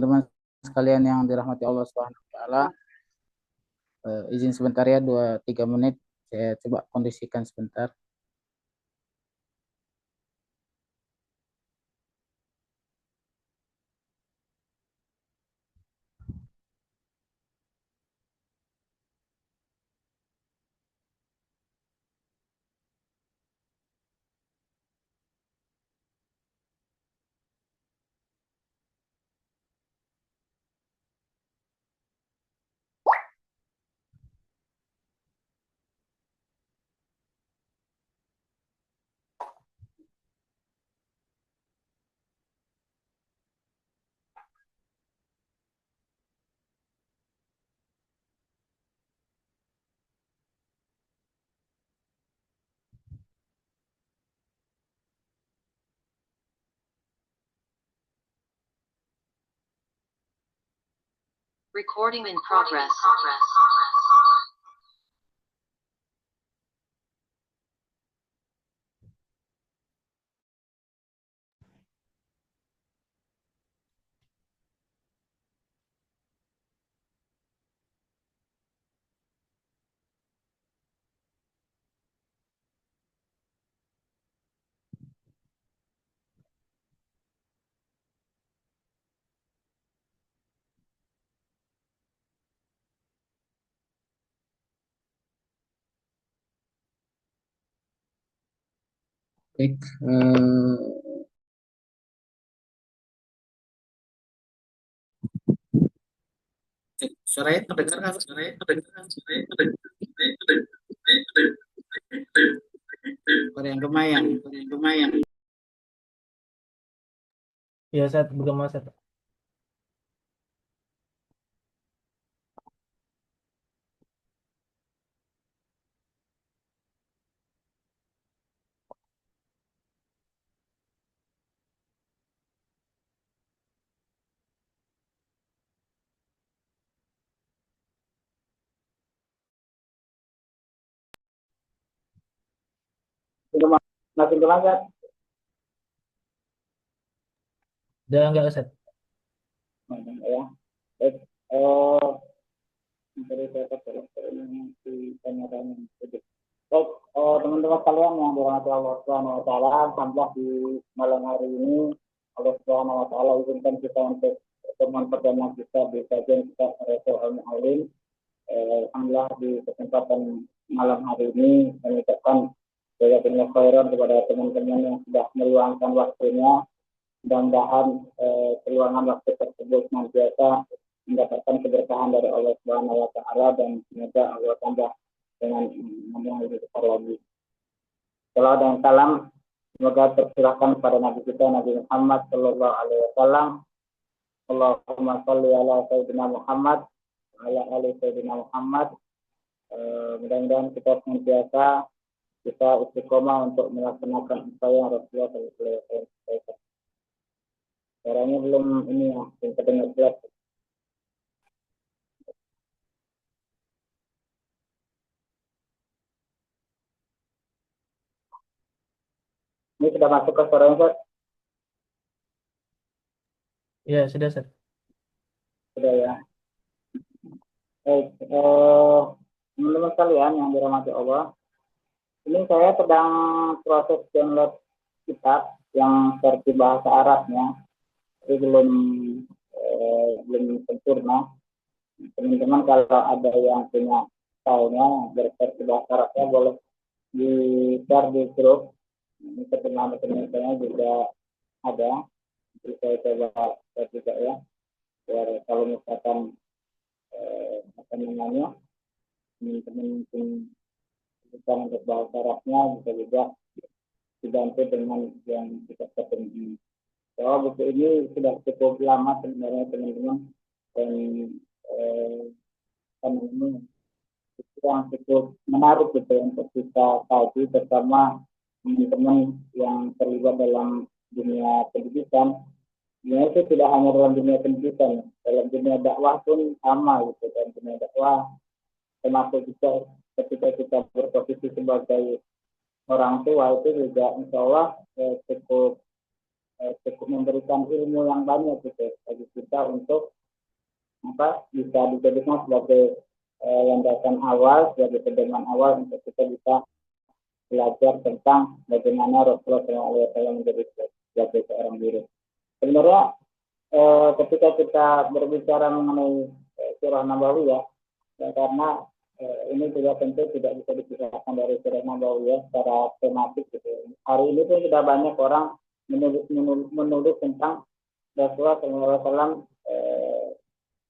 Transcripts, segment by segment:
teman-teman sekalian yang dirahmati Allah Subhanahu wa taala. Izin sebentar ya 2-3 menit, saya coba kondisikan sebentar. Recording in progress. Baik, suaranya terdengar kan? Suara yang lumayan. Ya, Seth, bagaimana Seth? Makin jelas. Udah enggak, Seth? Ya. Baik, dari saya tanya-tanya. Baik, teman-teman sekalian yang dirahmati Allah Subhanahu wa taala, alhamdulillah di malam hari ini Allah Subhanahu wa taala izinkan kita untuk pertemuan perdana kita di kajian kitab Rasul Al-Mu'alim. Alhamdulillah di kesempatan malam hari ini kami ucapkan jazakumullah khairan kepada teman-teman yang sudah meluangkan waktunya. Mudah-mudahan peluangan waktu tersebut senantiasa mendapatkan keberkahan dari Allah Subhanahu wa taala dan semoga Allah tambah dengan yang lebih besar lagi. Salam dan salam semoga tercurahkan kepada Nabi kita Nabi Muhammad sallallahu alaihi wasallam. Allahumma shalli ala sayyidina Muhammad wa ala ali sayyidina Muhammad. Mudah-mudahan kita senantiasa kita istiqomah untuk melaksanakan apa yang Rasulullah sallallahu alaihi wasallam. Caranya belum ini ya, belum terdengar jelas. Ini sudah masuk ke suaranya, Seth? Ya, sudah, Seth. Sudah ya. Baik, teman-teman sekalian yang dirahmati Allah, ini saya sedang proses download kitab yang versi bahasa Arabnya, tapi belum sempurna. Teman-teman kalau ada yang punya filenya versi bahasa Arabnya boleh di-share di grup. Ini teman-teman juga ada, jadi saya coba share juga ya, biar kalau misalkan apa namanya teman-teman bukan untuk bahasa Arabnya bisa juga dibantu dengan yang kita ketemu ini. So, buku ini sudah cukup lama sebenarnya teman-teman, dan ini yang cukup menarik gitu untuk kita kaji bersama teman-teman yang terlibat dalam dunia pendidikan. Ya, itu tidak hanya dalam dunia pendidikan, dalam dunia dakwah pun sama gitu. Dan dunia dakwah termasuk juga ketika kita berposisi sebagai orang tua itu juga insya Allah cukup cukup memberikan ilmu yang banyak gitu bagi kita untuk bisa dijadikan sebagai landasan awal, sebagai pedoman awal untuk kita bisa belajar tentang bagaimana Rasulullah SAW menjadi sebagai seorang guru. Sebenarnya ketika kita berbicara mengenai surah Nabawi ya, karena ini juga tentu tidak bisa dipisahkan dari surah Nabawi ya secara tematik gitu. Hari ini pun sudah banyak orang menulis tentang Rasulullah SAW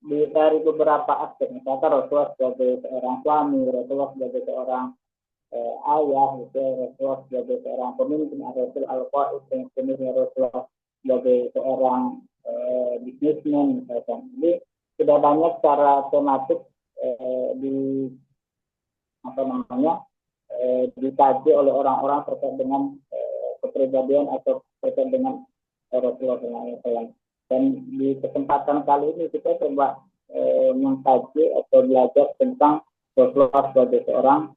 dari beberapa aspek. Misalkan Rasulullah sebagai seorang suami, Rasulullah sebagai seorang ayah, gitu, Rasulullah sebagai seorang pemimpin, Rasul al-Qaid, Rasulullah sebagai seorang bisnismen misalkan. Jadi sudah banyak secara tematik di apa namanya dikaji oleh orang-orang terkait dengan kepribadian atau terkait dengan Rasulullah SAW. Dan di kesempatan kali ini kita coba mengkaji atau belajar tentang Rasulullah sebagai seorang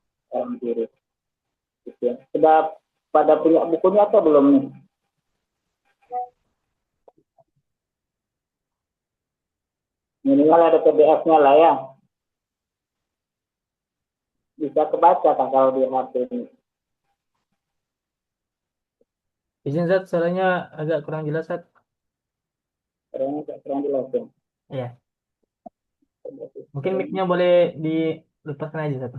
guru. Gitu ya. Sudah pada punya bukunya atau belum nih? Minimal ada PDF-nya lah ya. Bisa kebaca kan kalau di HP ini. Izin Zat, suaranya agak kurang jelas Zat. Suaranya agak kurang jelas ya. Iya. Mungkin mic-nya boleh dilepaskan aja Zat.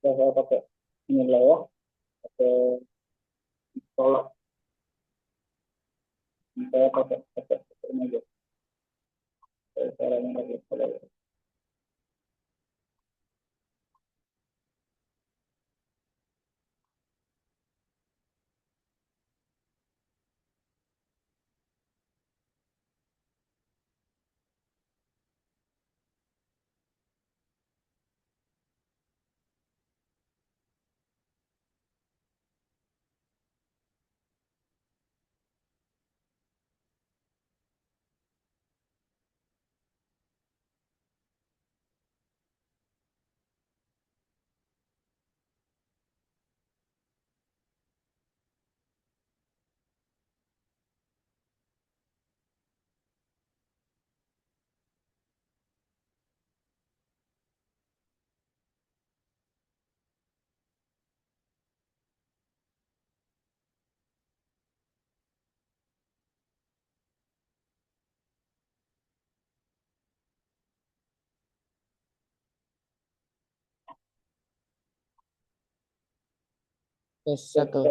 Saya pakai ini lah ya. Pakai tolak. Saya pakai ini aja. Caranya lagi. Satu.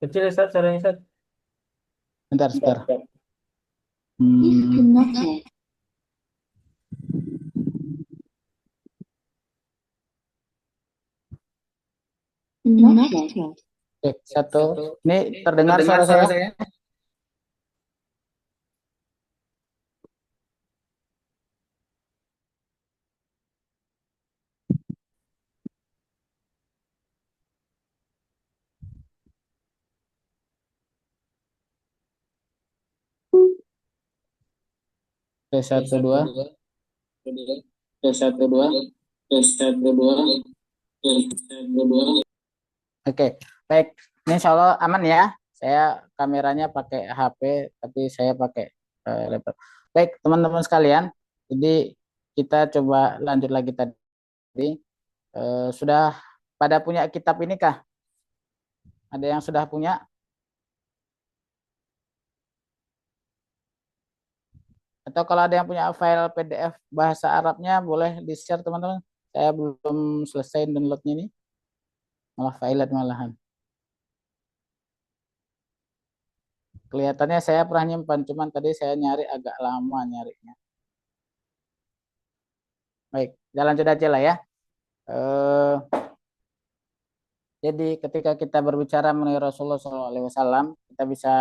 Kecil ya Zat, suaranya Zat. Bentar. Cek, satu. Ini terdengar suara saya? Tes 1 2. Tes 1 2. Tes 1 2. Tes 1 2. Oke, baik. Ini insya Allah aman ya. Saya kameranya pakai HP, tapi saya pakai laptop. Baik, teman-teman sekalian. Jadi kita coba lanjut lagi tadi. Sudah pada punya kitab ini kah? Ada yang sudah punya? Atau kalau ada yang punya file PDF bahasa Arabnya boleh di-share teman-teman. Saya belum selesai downloadnya ini. Malah file malahan. Kelihatannya saya pernah nyimpan, cuman tadi saya nyari agak lama nyarinya. Baik, jalan lanjut aja lah ya. Jadi ketika kita berbicara mengenai Rasulullah SAW, kita bisa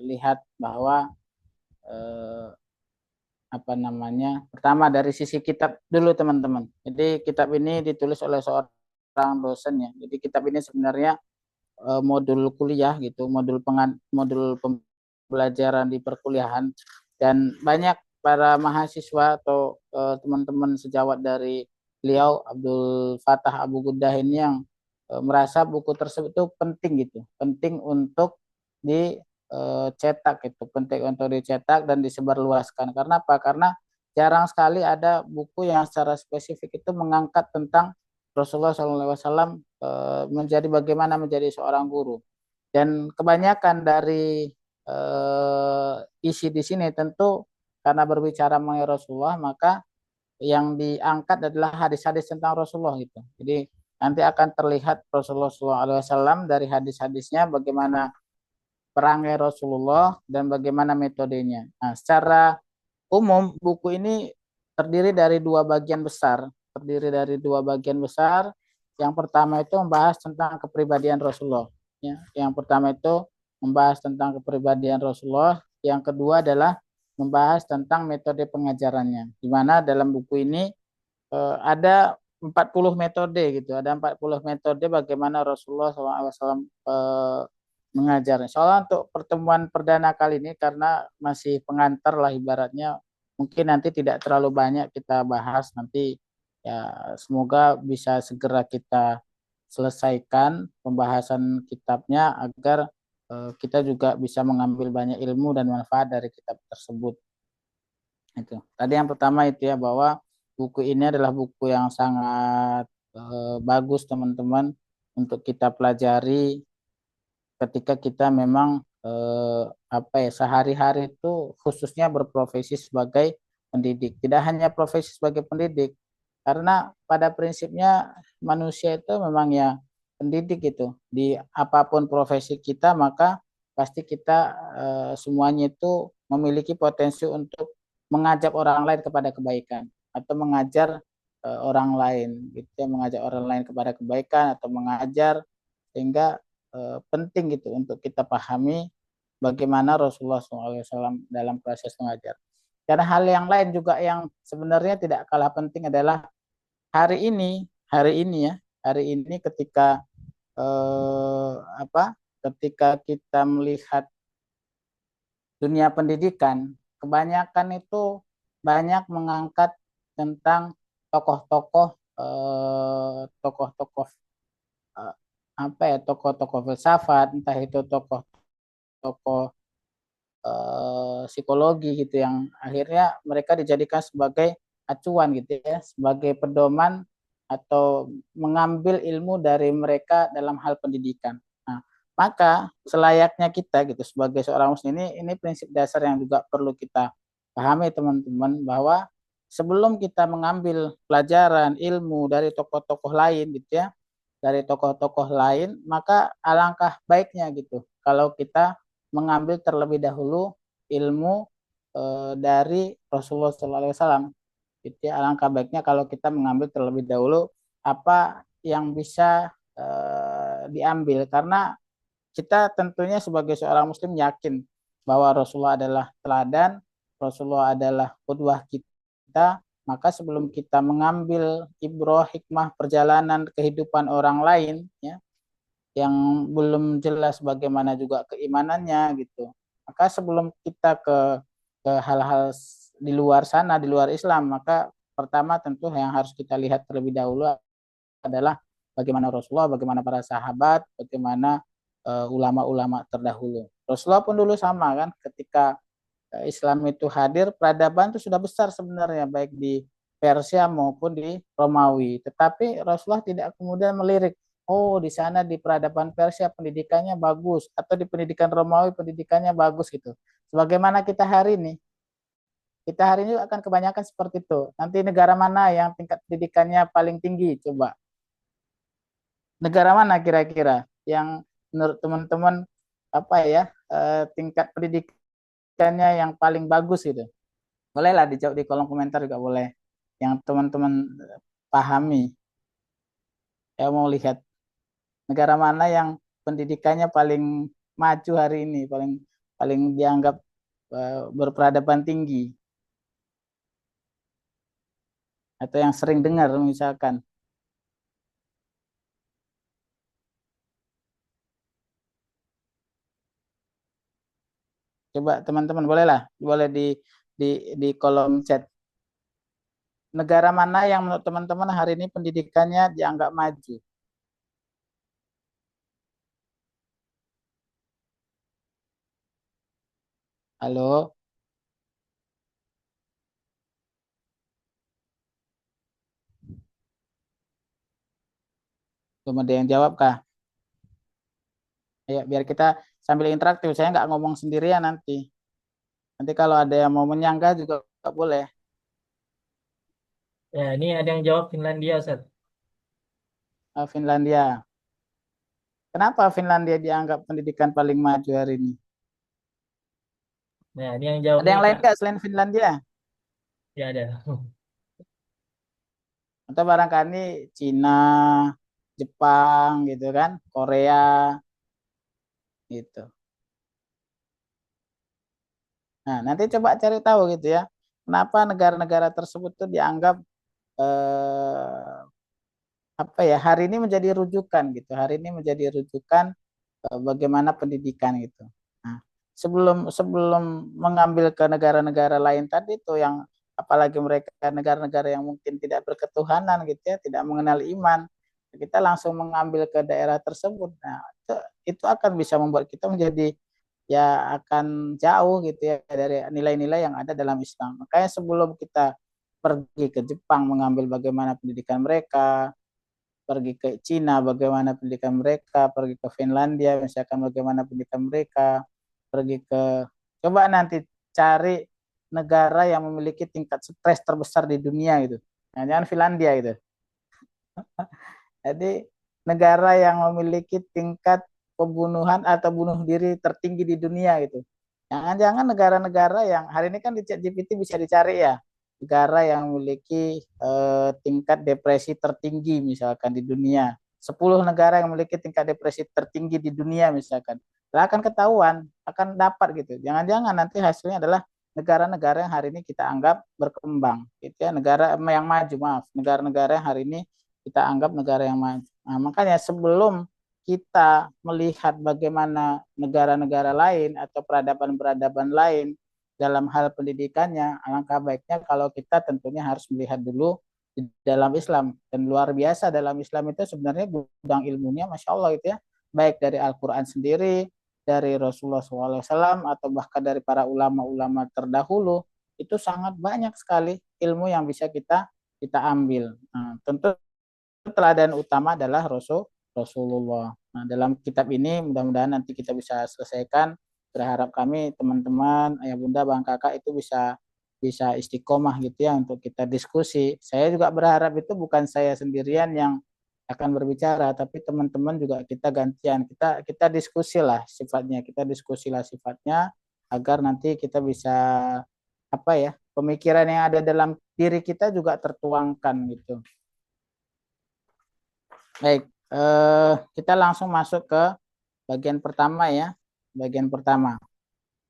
lihat bahwa apa namanya, pertama dari sisi kitab dulu teman-teman. Jadi kitab ini ditulis oleh seorang dosen ya. Jadi kitab ini sebenarnya modul kuliah gitu, modul pembelajaran di perkuliahan, dan banyak para mahasiswa atau teman-teman sejawat dari beliau Abdul Fattah Abu Ghuddah ini yang merasa buku tersebut itu penting gitu, penting untuk dicetak gitu, penting untuk dicetak dan disebarluaskan. Karena apa? Karena jarang sekali ada buku yang secara spesifik itu mengangkat tentang Rasulullah SAW menjadi bagaimana menjadi seorang guru. Dan kebanyakan dari isi di sini tentu karena berbicara mengenai Rasulullah, maka yang diangkat adalah hadis-hadis tentang Rasulullah gitu. Jadi nanti akan terlihat Rasulullah SAW dari hadis-hadisnya bagaimana perangai Rasulullah dan bagaimana metodenya. Nah, secara umum buku ini terdiri dari dua bagian besar. Terdiri dari dua bagian besar. Yang pertama itu membahas tentang kepribadian Rasulullah. Ya, yang pertama itu membahas tentang kepribadian Rasulullah. Yang kedua adalah membahas tentang metode pengajarannya. Di mana dalam buku ini ada 40 metode gitu. Ada 40 metode bagaimana Rasulullah SAW mengajar. Soalnya untuk pertemuan perdana kali ini karena masih pengantar lah ibaratnya, mungkin nanti tidak terlalu banyak kita bahas, nanti ya semoga bisa segera kita selesaikan pembahasan kitabnya agar kita juga bisa mengambil banyak ilmu dan manfaat dari kitab tersebut. Itu. Tadi yang pertama itu ya, bahwa buku ini adalah buku yang sangat bagus teman-teman untuk kita pelajari ketika kita memang apa ya, sehari-hari itu khususnya berprofesi sebagai pendidik. Tidak hanya profesi sebagai pendidik, karena pada prinsipnya manusia itu memang ya pendidik itu. Di apapun profesi kita, maka pasti kita semuanya itu memiliki potensi untuk mengajak orang lain kepada kebaikan atau mengajar orang lain gitu ya, mengajak orang lain kepada kebaikan atau mengajar, sehingga penting gitu untuk kita pahami bagaimana Rasulullah SAW dalam proses mengajar. Karena hal yang lain juga yang sebenarnya tidak kalah penting adalah hari ini ya, hari ini ketika ketika kita melihat dunia pendidikan, kebanyakan itu banyak mengangkat tentang tokoh-tokoh tokoh-tokoh apa ya, tokoh-tokoh filsafat, entah itu tokoh-tokoh psikologi gitu, yang akhirnya mereka dijadikan sebagai acuan gitu ya, sebagai pedoman atau mengambil ilmu dari mereka dalam hal pendidikan. Nah, maka selayaknya kita gitu sebagai seorang muslim, ini prinsip dasar yang juga perlu kita pahami teman-teman, bahwa sebelum kita mengambil pelajaran ilmu dari tokoh-tokoh lain gitu ya, dari tokoh-tokoh lain, maka alangkah baiknya gitu kalau kita mengambil terlebih dahulu ilmu dari Rasulullah SAW. Gitu ya, alangkah baiknya kalau kita mengambil terlebih dahulu apa yang bisa diambil, karena kita tentunya sebagai seorang muslim yakin bahwa Rasulullah adalah teladan, Rasulullah adalah qudwah kita, maka sebelum kita mengambil ibrah hikmah perjalanan kehidupan orang lain ya, yang belum jelas bagaimana juga keimanannya gitu, maka sebelum kita ke hal-hal di luar sana, di luar Islam, maka pertama tentu yang harus kita lihat terlebih dahulu adalah bagaimana Rasulullah, bagaimana para sahabat, bagaimana ulama-ulama terdahulu. Rasulullah pun dulu sama kan, ketika Islam itu hadir, peradaban itu sudah besar sebenarnya, baik di Persia maupun di Romawi. Tetapi Rasulullah tidak kemudian melirik, oh di sana di peradaban Persia pendidikannya bagus, atau di pendidikan Romawi pendidikannya bagus gitu. Sebagaimana kita hari ini akan kebanyakan seperti itu. Nanti negara mana yang tingkat pendidikannya paling tinggi? Coba. Negara mana kira-kira yang menurut teman-teman apa ya, tingkat pendidikannya yang paling bagus gitu? Bolehlah dijawab di kolom komentar juga boleh. Yang teman-teman pahami. Saya mau lihat negara mana yang pendidikannya paling maju hari ini, paling paling dianggap berperadaban tinggi. atau yang sering dengar misalkan. Coba teman-teman bolehlah, boleh di di kolom chat. Negara mana yang menurut teman-teman hari ini pendidikannya dianggap maju? Halo, belum ada yang jawab kah? Ayo, biar kita sambil interaktif. Saya nggak ngomong sendirian nanti. Nanti kalau ada yang mau menyanggah juga nggak boleh. Ya, ini ada yang jawab Finlandia, Ustaz. Finlandia. Kenapa Finlandia dianggap pendidikan paling maju hari ini? Nah, ini yang jawab Ada nih, yang lain Kak. nggak selain Finlandia? Ya, ada. Atau barangkali Cina, Jepang gitu kan, Korea gitu. Nah, nanti coba cari tahu gitu ya. Kenapa negara-negara tersebut tuh dianggap eh, apa ya, hari ini menjadi rujukan gitu. Hari ini menjadi rujukan bagaimana pendidikan gitu. Nah, sebelum sebelum mengambil ke negara-negara lain tadi tuh yang apalagi mereka negara-negara yang mungkin tidak berketuhanan gitu ya, tidak mengenal iman, kita langsung mengambil ke daerah tersebut. Nah, itu akan bisa membuat kita menjadi ya akan jauh gitu ya dari nilai-nilai yang ada dalam Islam. Makanya sebelum kita pergi ke Jepang mengambil bagaimana pendidikan mereka, pergi ke Cina bagaimana pendidikan mereka, pergi ke Finlandia misalkan bagaimana pendidikan mereka, pergi ke coba nanti cari negara yang memiliki tingkat stres terbesar di dunia gitu. Nah, jangan Finlandia gitu. Jadi negara yang memiliki tingkat pembunuhan atau bunuh diri tertinggi di dunia gitu. Jangan-jangan negara-negara yang hari ini kan di ChatGPT bisa dicari ya, negara yang memiliki tingkat depresi tertinggi misalkan di dunia. 10 negara yang memiliki tingkat depresi tertinggi di dunia misalkan. Lah akan ketahuan, akan dapat gitu. Jangan-jangan nanti hasilnya adalah negara-negara yang hari ini kita anggap berkembang, gitu ya, negara yang maju, maaf, negara-negara yang hari ini kita anggap negara yang maju. Nah, makanya sebelum kita melihat bagaimana negara-negara lain atau peradaban-peradaban lain dalam hal pendidikannya, alangkah baiknya kalau kita tentunya harus melihat dulu di dalam Islam. Dan luar biasa dalam Islam itu sebenarnya gudang ilmunya, Masya Allah itu ya, baik dari Al-Quran sendiri, dari Rasulullah SAW, atau bahkan dari para ulama-ulama terdahulu, itu sangat banyak sekali ilmu yang bisa kita ambil. Nah, tentu teladan utama adalah Rasulullah. Nah, dalam kitab ini mudah-mudahan nanti kita bisa selesaikan. Berharap kami teman-teman, ayah bunda, bang kakak itu bisa bisa istiqomah gitu ya untuk kita diskusi. Saya juga berharap itu bukan saya sendirian yang akan berbicara, tapi teman-teman juga kita gantian. Kita diskusi lah sifatnya, kita diskusi lah sifatnya agar nanti kita bisa apa ya, pemikiran yang ada dalam diri kita juga tertuangkan gitu. Baik, kita langsung masuk ke bagian pertama ya. Bagian pertama.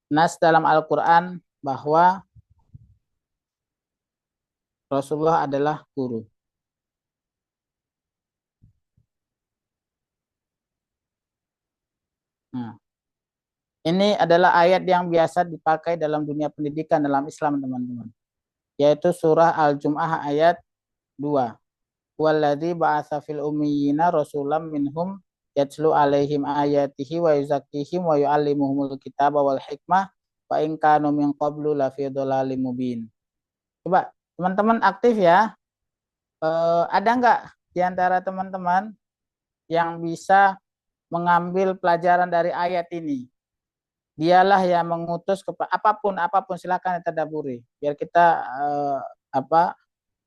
Nas dalam Al-Quran bahwa Rasulullah adalah guru. Nah, ini adalah ayat yang biasa dipakai dalam dunia pendidikan dalam Islam, teman-teman. Yaitu surah Al-Jum'ah ayat 2. Walladzi ba'atsa fil ummiyina rasulam minhum yatlu alaihim ayatihi wa yuzakkihim wa yu'allimuhumul kitaba wal hikmah wa in kanu min qablu lafi dhalalim mubin. Coba teman-teman aktif ya. Ada nggak di antara teman-teman yang bisa mengambil pelajaran dari ayat ini? Dialah yang mengutus kepada apapun apapun silakan ditadaburi biar kita apa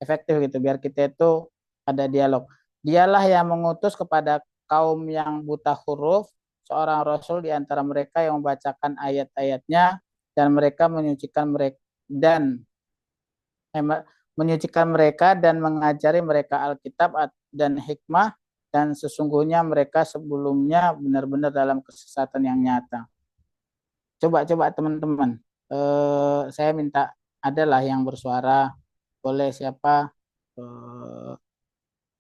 efektif gitu, biar kita itu ada dialog. Dialah yang mengutus kepada kaum yang buta huruf seorang rasul di antara mereka yang membacakan ayat-ayatnya dan mereka menyucikan mereka dan menyucikan mereka dan mengajari mereka Alkitab dan hikmah, dan sesungguhnya mereka sebelumnya benar-benar dalam kesesatan yang nyata. Coba-coba teman-teman, saya minta adalah yang bersuara, boleh siapa? eh,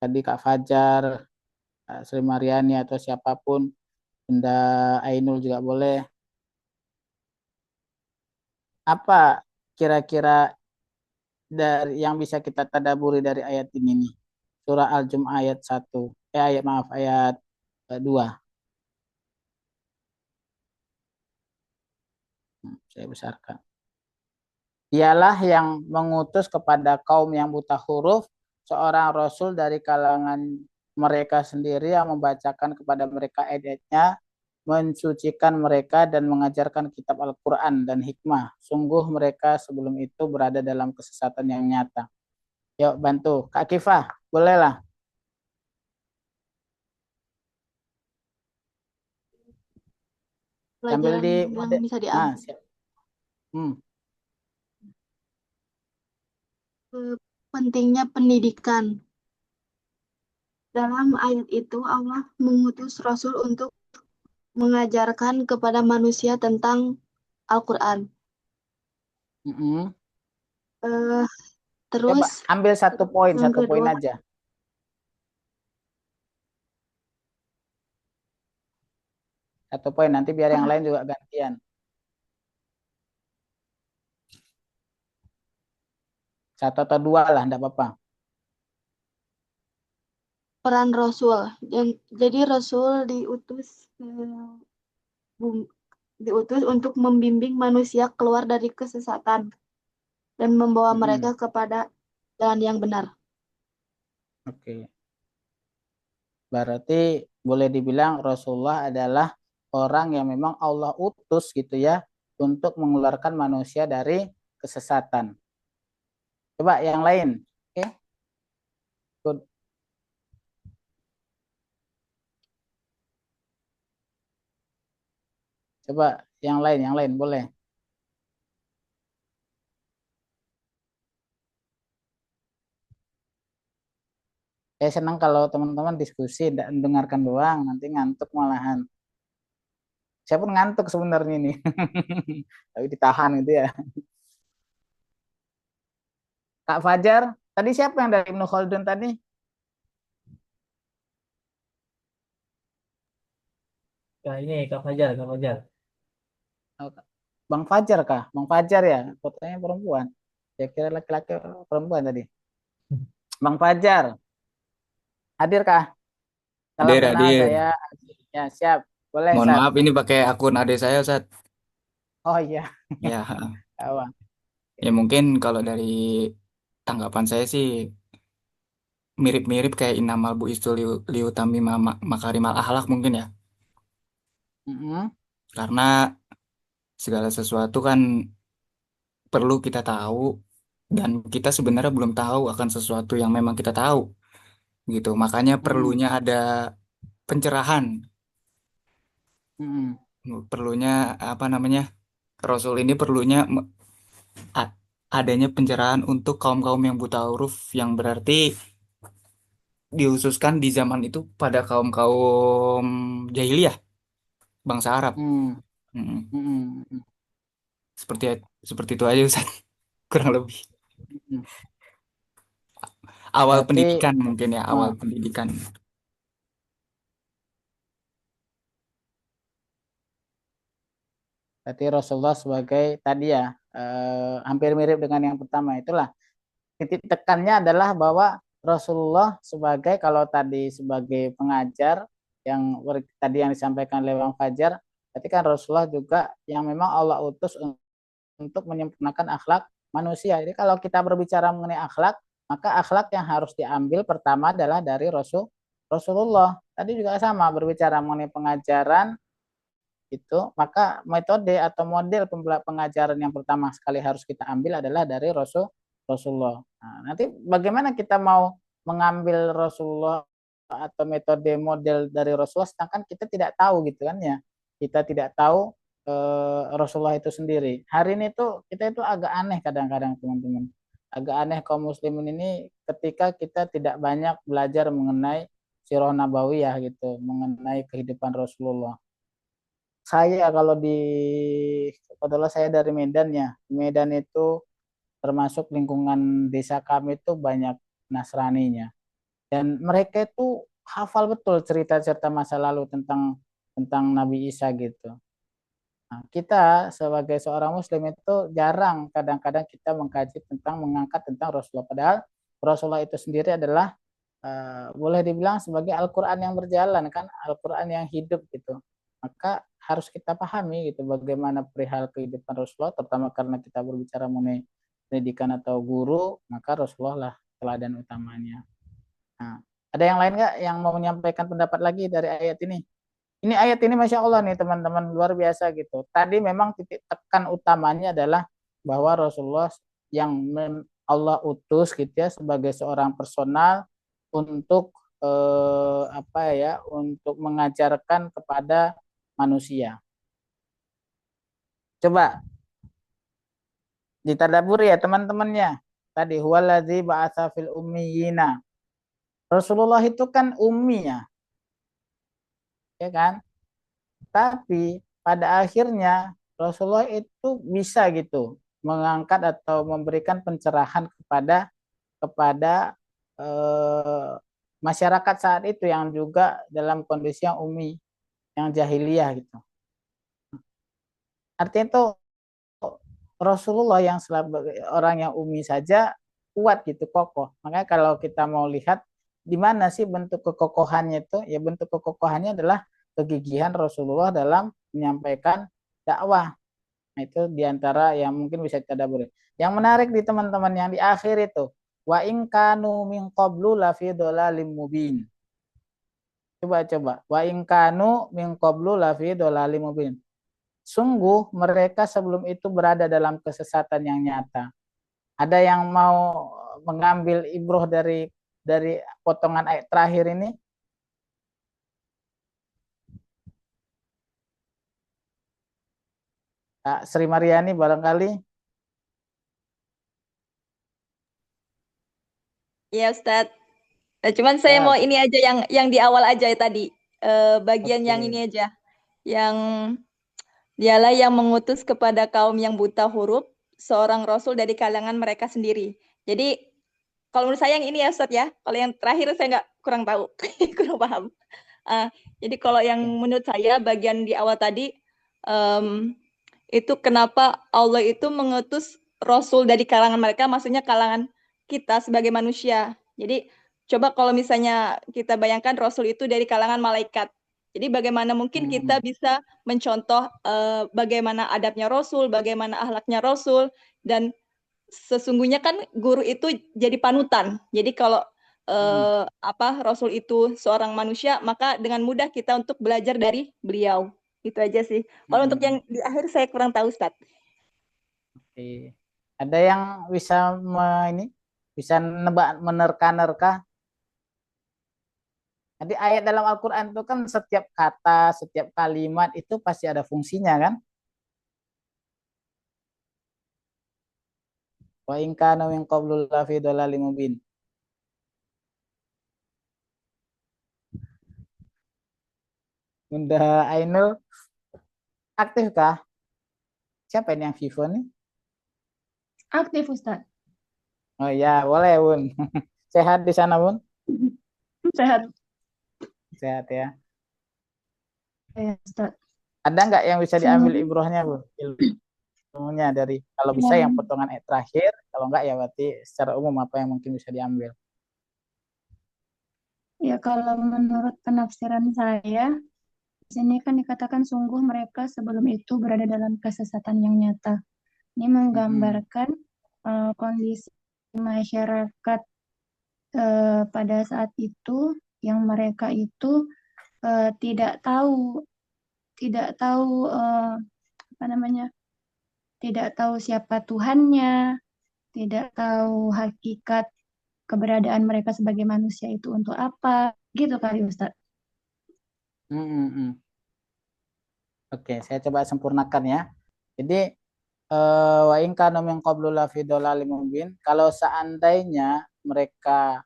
tadi Kak Fajar, Kak Sri Mariani atau siapapun, Bunda Ainul juga boleh. Apa kira-kira dari yang bisa kita tadaburi dari ayat ini nih? Surah Al-Jumu'ah ayat 1. Ayat maaf ayat 2. Saya besarkan. Dialah yang mengutus kepada kaum yang buta huruf seorang rasul dari kalangan mereka sendiri yang membacakan kepada mereka ayat-ayatnya, mensucikan mereka dan mengajarkan kitab Al-Quran dan hikmah. Sungguh mereka sebelum itu berada dalam kesesatan yang nyata. Yuk bantu. Kak Kifah, bolehlah. Sambil Pelajaran di yang mode. bisa Nah, diambil. siap. Hmm. Pentingnya pendidikan. Dalam ayat itu Allah mengutus Rasul untuk mengajarkan kepada manusia tentang Al-Quran. Mm-mm. Eh, Coba Terus ambil yang satu poin kedua, aja. Satu poin, nanti biar yang lain juga gantian. Satu atau dua lah, enggak apa-apa. peran Rasul. Jadi Rasul diutus untuk membimbing manusia keluar dari kesesatan dan membawa mereka Mm-mm. kepada jalan yang benar. Oke. Berarti boleh dibilang Rasulullah adalah orang yang memang Allah utus gitu ya untuk mengeluarkan manusia dari kesesatan. Coba yang lain. Oke. Good. Coba yang lain boleh. Saya senang kalau teman-teman diskusi, tidak mendengarkan doang, nanti ngantuk malahan. Saya pun ngantuk sebenarnya ini. Tapi ditahan gitu ya. Kak Fajar, tadi siapa yang dari Ibnu Khaldun tadi? Nah, ini Kak Fajar, Kak Fajar. Oh, Bang Fajar kah? Bang Fajar ya, fotonya perempuan. Saya kira laki-laki perempuan tadi. Bang Fajar, hadir kah? Salam Hadir, kenal hadir. saya. Ya, siap. Boleh, Mohon Sat. maaf ini pakai akun adik saya, Ustaz. Oh iya, Ya, kawan. ya mungkin kalau dari tanggapan saya sih mirip-mirip kayak Innamal Bu'istu liutammima makarimal akhlak mungkin ya. Mm-mm. Karena segala sesuatu kan perlu kita tahu dan kita sebenarnya belum tahu akan sesuatu yang memang kita tahu gitu. Makanya Mm-mm. perlunya ada pencerahan, Mm-mm. perlunya apa namanya? Rasul ini perlunya a- adanya pencerahan untuk kaum-kaum yang buta huruf yang berarti dihususkan di zaman itu pada kaum-kaum jahiliyah, bangsa Arab. Mm-mm. Mm-mm. Mm-mm. Seperti seperti itu aja Ustaz, kurang lebih. Mm-mm. Awal Berarti, pendidikan mungkin ya, awal oh, pendidikan. berarti Rasulullah sebagai tadi ya, hampir mirip dengan yang pertama. Itulah titik tekannya adalah bahwa Rasulullah sebagai kalau tadi sebagai pengajar yang tadi yang disampaikan oleh Bang Fajar, berarti kan Rasulullah juga yang memang Allah utus untuk menyempurnakan akhlak manusia. Jadi kalau kita berbicara mengenai akhlak, maka akhlak yang harus diambil pertama adalah dari Rasulullah. Tadi juga sama berbicara mengenai pengajaran itu, maka metode atau model pengajaran yang pertama sekali harus kita ambil adalah dari Rasulullah. Nah, nanti bagaimana kita mau mengambil Rasulullah atau metode model dari Rasulullah sedangkan kita tidak tahu gitu kan ya. Kita tidak tahu Rasulullah itu sendiri. Hari ini tuh kita itu agak aneh kadang-kadang teman-teman. Agak aneh kaum muslimin ini ketika kita tidak banyak belajar mengenai sirah nabawiyah gitu, mengenai kehidupan Rasulullah. Saya kalau di kebetulan saya dari Medan ya. Medan itu termasuk lingkungan desa kami itu banyak Nasraninya. Dan mereka itu hafal betul cerita-cerita masa lalu tentang Nabi Isa gitu. Nah, kita sebagai seorang Muslim itu jarang kadang-kadang kita mengkaji mengangkat tentang Rasulullah. Padahal Rasulullah itu sendiri adalah boleh dibilang sebagai Al-Quran yang berjalan kan, Al-Quran yang hidup gitu. Maka harus kita pahami gitu bagaimana perihal kehidupan Rasulullah, terutama karena kita berbicara mengenai pendidikan atau guru, maka Rasulullah lah teladan utamanya. Nah, ada yang lain nggak yang mau menyampaikan pendapat lagi dari ayat ini? Ini ayat ini Masya Allah nih teman-teman, luar biasa gitu. Tadi memang titik tekan utamanya adalah bahwa Rasulullah yang Allah utus gitu ya sebagai seorang personal untuk untuk mengajarkan kepada manusia. Coba ditadaburi ya teman-temannya. Tadi huwaladzi ba'atsa fil ummiyina. Rasulullah itu kan ummi ya kan? Tapi pada akhirnya Rasulullah itu bisa gitu mengangkat atau memberikan pencerahan kepada eh, masyarakat saat itu yang juga dalam kondisi yang ummi, yang jahiliyah gitu. Artinya itu Rasulullah yang sebagai orang yang ummi saja kuat gitu, kokoh. Makanya kalau kita mau lihat di mana sih bentuk kekokohannya itu, ya bentuk kekokohannya adalah kegigihan Rasulullah dalam menyampaikan dakwah. Nah, itu diantara yang mungkin bisa kita dapur. Yang menarik di teman-teman yang di akhir itu, wa in kanu min qablu lafi dhalalim mubin. Coba. Wa in kanu min qablu lafi dhalalim mubin. Sungguh mereka sebelum itu berada dalam kesesatan yang nyata. Ada yang mau mengambil ibroh dari potongan ayat terakhir ini? Sri Mariani barangkali? Iya, Ustadz. Cuman saya mau Ya, ini aja yang di awal aja ya tadi. Bagian yang oke. ini aja. Yang dialah yang mengutus kepada kaum yang buta huruf seorang rasul dari kalangan mereka sendiri. Jadi kalau menurut saya yang ini ya Ustadz ya. Kalau yang terakhir saya nggak kurang tahu, kurang paham. Jadi kalau yang menurut saya bagian di awal tadi itu kenapa Allah itu mengutus rasul dari kalangan mereka, maksudnya kalangan kita sebagai manusia. Jadi coba kalau misalnya kita bayangkan rasul itu dari kalangan malaikat. Jadi bagaimana mungkin kita bisa mencontoh bagaimana adabnya rasul, bagaimana akhlaknya rasul, dan sesungguhnya kan guru itu jadi panutan. Jadi kalau rasul itu seorang manusia, maka dengan mudah kita untuk belajar dari beliau. Itu aja sih. Kalau untuk yang di akhir saya kurang tahu, Ustaz. Oke. Ada yang bisa bisa menerka-nerka. Jadi ayat dalam Al-Quran itu kan setiap kata, setiap kalimat itu pasti ada fungsinya kan? Wa in kana min qablu lafi dhalalim mubin. Bunda Ainul aktif kah? Siapa ini yang Vivo nih? Aktif, Ustaz. Oh ya, boleh Bun. Sehat di sana Bun? Sehat. Sehat ya. Ya, Ustaz. Ada nggak yang bisa diambil ibrohnya Bun? Ilmunya dari kalau bisa yang potongan ayat terakhir, kalau nggak ya berarti secara umum apa yang mungkin bisa diambil? Ya, kalau menurut penafsiran saya, di sini kan dikatakan sungguh mereka sebelum itu berada dalam kesesatan yang nyata. Ini menggambarkan kondisi masyarakat pada saat itu yang mereka itu tidak tahu tidak tahu siapa Tuhannya, tidak tahu hakikat keberadaan mereka sebagai manusia itu untuk apa, gitu kali Ustadz. Oke, saya coba sempurnakan ya. Jadi wa in kanu min qablu lafi dhalalim mubin, kalau seandainya mereka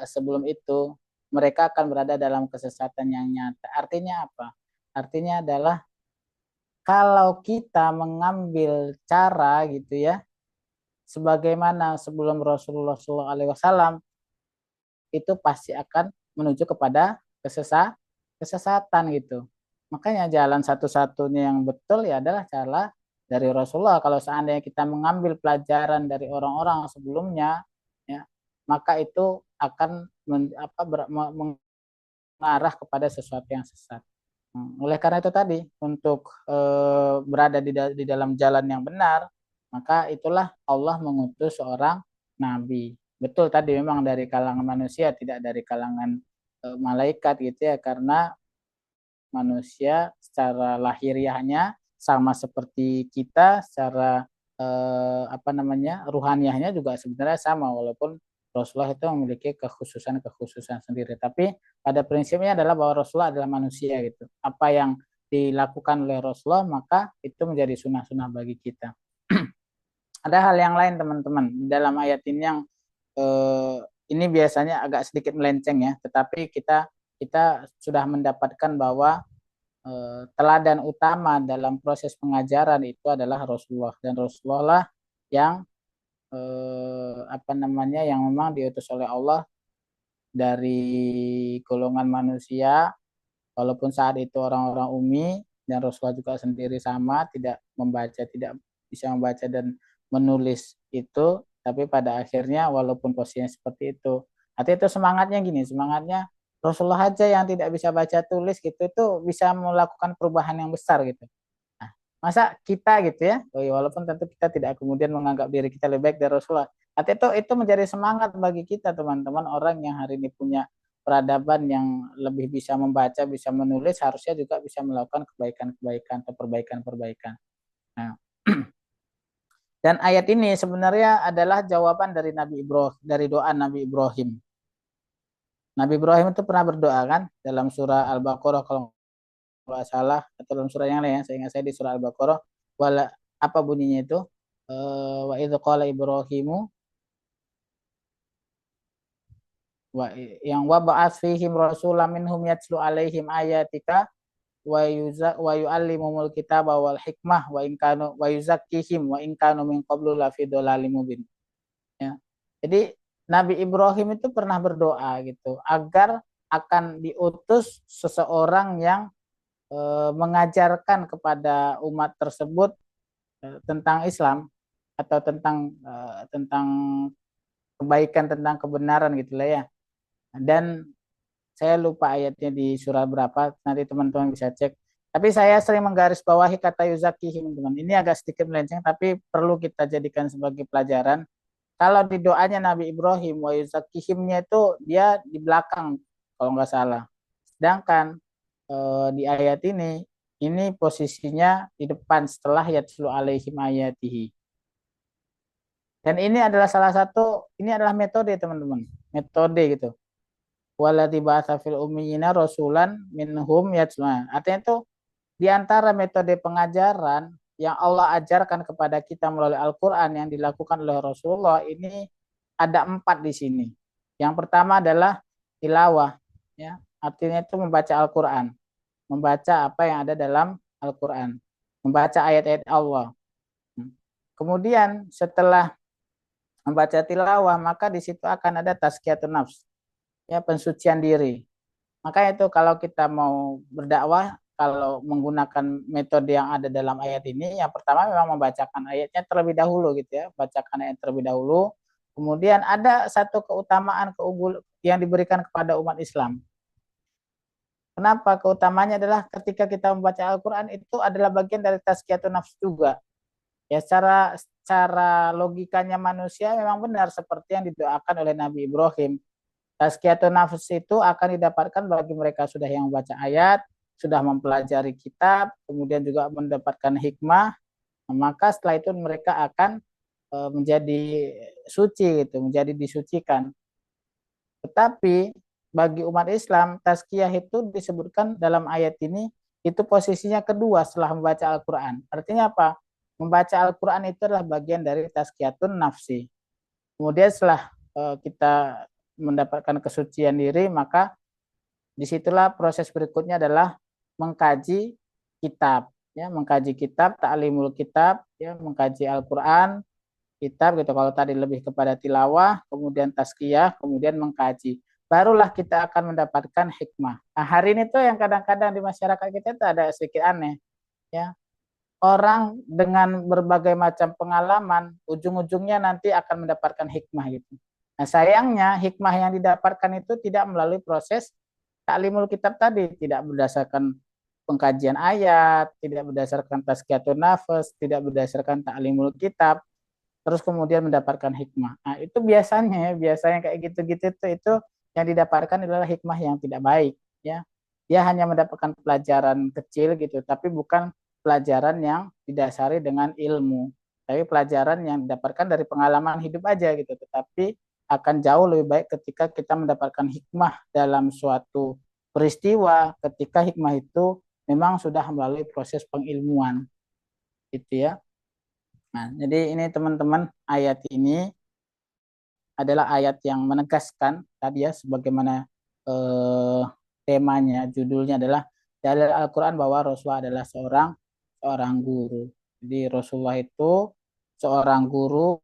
sebelum itu mereka akan berada dalam kesesatan yang nyata. Artinya apa? Artinya adalah kalau kita mengambil cara gitu ya, sebagaimana sebelum Rasulullah SAW itu pasti akan menuju kepada kesesatan gitu. Makanya jalan satu-satunya yang betul ya adalah cara dari Rasulullah. Kalau seandainya kita mengambil pelajaran dari orang-orang sebelumnya, ya, maka itu akan mengarah kepada sesuatu yang sesat. Oleh karena itu tadi, untuk berada di dalam jalan yang benar, maka itulah Allah mengutus seorang nabi. Betul tadi memang dari kalangan manusia, tidak dari kalangan malaikat gitu ya, karena manusia secara lahiriahnya sama seperti kita, secara ruhaniahnya juga sebenarnya sama, walaupun Rasulullah itu memiliki kekhususan sendiri. Tapi pada prinsipnya adalah bahwa Rasulullah adalah manusia gitu. Apa yang dilakukan oleh Rasulullah maka itu menjadi sunnah-sunnah bagi kita. Ada hal yang lain teman-teman dalam ayat ini yang ini biasanya agak sedikit melenceng ya, tetapi kita sudah mendapatkan bahwa teladan utama dalam proses pengajaran itu adalah Rasulullah, dan Rasulullah lah yang yang memang diutus oleh Allah dari golongan manusia, walaupun saat itu orang-orang ummi, dan Rasulullah juga sendiri sama, tidak bisa membaca dan menulis itu, tapi pada akhirnya walaupun posisinya seperti itu, artinya itu semangatnya Rasulullah aja yang tidak bisa baca tulis gitu itu bisa melakukan perubahan yang besar gitu. Nah, masa kita gitu ya, walaupun tentu kita tidak kemudian menganggap diri kita lebih baik dari Rasulullah, artinya itu menjadi semangat bagi kita teman-teman, orang yang hari ini punya peradaban yang lebih bisa membaca, bisa menulis, harusnya juga bisa melakukan kebaikan-kebaikan atau perbaikan-perbaikan. Nah, dan ayat ini sebenarnya adalah jawaban dari dari doa Nabi Ibrahim. Nabi Ibrahim itu pernah berdoa kan dalam surah Al-Baqarah kalau nggak salah, atau dalam surah yang lain ya, saya ingat saya di surah Al-Baqarah, apa bunyinya itu? Wa idz qala Ibrahimu yang wa ba'ats fihim rasulam minhum yatlu alaihim ayatika wa yu'allimumul kitaba wal hikmah wa in kanu wa yuzakkihim wa in kanu min qablu lafi dhalalim mubin. Ya. Jadi Nabi Ibrahim itu pernah berdoa gitu agar akan diutus seseorang yang mengajarkan kepada umat tersebut tentang Islam atau tentang kebaikan, tentang kebenaran gitulah ya. Dan saya lupa ayatnya di surah berapa, nanti teman-teman bisa cek. Tapi saya sering menggarisbawahi kata yuzakihim, teman. Ini agak sedikit melenceng, tapi perlu kita jadikan sebagai pelajaran. Kalau di doanya Nabi Ibrahim, wa yuzakihimnya itu dia di belakang, kalau nggak salah. Sedangkan di ayat ini posisinya di depan setelah yatlu alaihim ayatihi. Dan ini adalah ini adalah metode teman-teman, metode gitu. Walladzi ba'atsa fil ummiyina rasulan minhum yatlu. Artinya itu di antara metode pengajaran yang Allah ajarkan kepada kita melalui Al-Quran yang dilakukan oleh Rasulullah ini ada 4 di sini. Yang pertama adalah tilawah, ya, artinya itu membaca Al-Quran, membaca apa yang ada dalam Al-Quran, membaca ayat-ayat Allah. Kemudian setelah membaca tilawah, maka di situ akan ada tazkiyatun nafs, ya, pensucian diri. Maka itu kalau kita mau berdakwah, kalau menggunakan metode yang ada dalam ayat ini, yang pertama memang membacakan ayatnya terlebih dahulu gitu ya, bacakan ayat terlebih dahulu. Kemudian ada satu keutamaan yang diberikan kepada umat Islam. Kenapa? Keutamanya adalah ketika kita membaca Al-Quran itu adalah bagian dari tazkiyatun nafs juga. Ya, secara logikanya manusia memang benar seperti yang didoakan oleh Nabi Ibrahim. Tazkiyatun nafs itu akan didapatkan bagi mereka sudah yang membaca ayat, sudah mempelajari kitab, kemudian juga mendapatkan hikmah, maka setelah itu mereka akan menjadi suci gitu, menjadi disucikan. Tetapi bagi umat Islam, tazkiyah itu disebutkan dalam ayat ini itu posisinya kedua setelah membaca Al-Quran. Artinya apa? Membaca Al-Quran itu adalah bagian dari tazkiyatun nafsi. Kemudian setelah kita mendapatkan kesucian diri, maka disitulah proses berikutnya adalah mengkaji kitab, ya, mengkaji kitab, ta'limul kitab, ya, mengkaji Al-Quran, kitab gitu. Kalau tadi lebih kepada tilawah, kemudian tazkiyah, kemudian mengkaji. barulah kita akan mendapatkan hikmah. Nah, hari ini tuh yang kadang-kadang di masyarakat kita itu ada sedikit aneh, ya. Orang dengan berbagai macam pengalaman, ujung-ujungnya nanti akan mendapatkan hikmah gitu. Nah, sayangnya hikmah yang didapatkan itu tidak melalui proses taklimul kitab tadi, tidak berdasarkan pengkajian ayat, tidak berdasarkan tazkiyatun nafas, tidak berdasarkan taklimul kitab, terus kemudian mendapatkan hikmah. Nah, itu biasanya kayak gitu-gitu itu yang didapatkan adalah hikmah yang tidak baik, ya. Dia hanya mendapatkan pelajaran kecil gitu, tapi bukan pelajaran yang didasari dengan ilmu, tapi pelajaran yang didapatkan dari pengalaman hidup aja gitu. Tetapi akan jauh lebih baik ketika kita mendapatkan hikmah dalam suatu peristiwa, ketika hikmah itu memang sudah melalui proses pengilmuan, gitu ya. Nah, jadi ini teman-teman, ayat ini adalah ayat yang menegaskan tadi ya, sebagaimana temanya, judulnya adalah dalil Al-Quran bahwa Rasulullah adalah seorang guru. Jadi Rasulullah itu seorang guru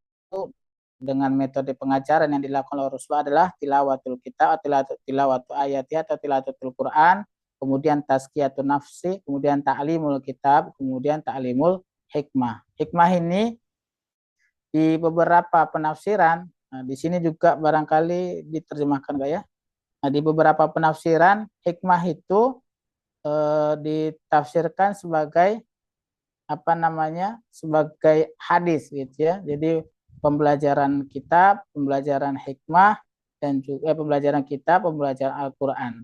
dengan metode pengajaran yang dilakukan oleh Rasulullah adalah tilawatul kitab, tilawatul ayat atau tilawatul Quran, kemudian tazkiyatun nafsi, kemudian ta'limul kitab, kemudian ta'limul hikmah. Hikmah ini di beberapa penafsiran, nah di sini juga barangkali diterjemahkan gak ya? Nah, di beberapa penafsiran hikmah itu ditafsirkan sebagai apa namanya? Sebagai hadis gitu ya. Jadi pembelajaran kitab, pembelajaran hikmah dan juga pembelajaran kitab, pembelajaran Al-Qur'an.